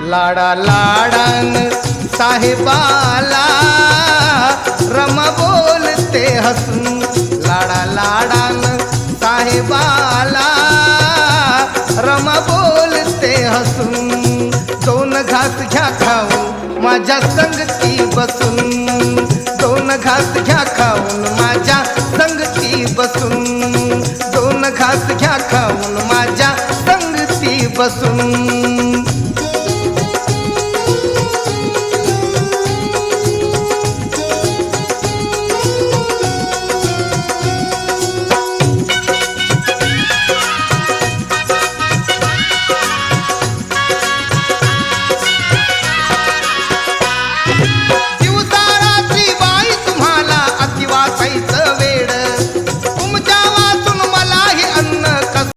लाडा लाडान साहेबाला रमा बोलते हसून, लाडा लाडान साहेबाला रमा बोलते हसून. दोन घास घ्या खाऊन माझ्या संगती बसून, दोन घास घ्या खाऊन माझ्या संगती बसून, दोन घास घ्या खाऊन माझ्या संगती बसून.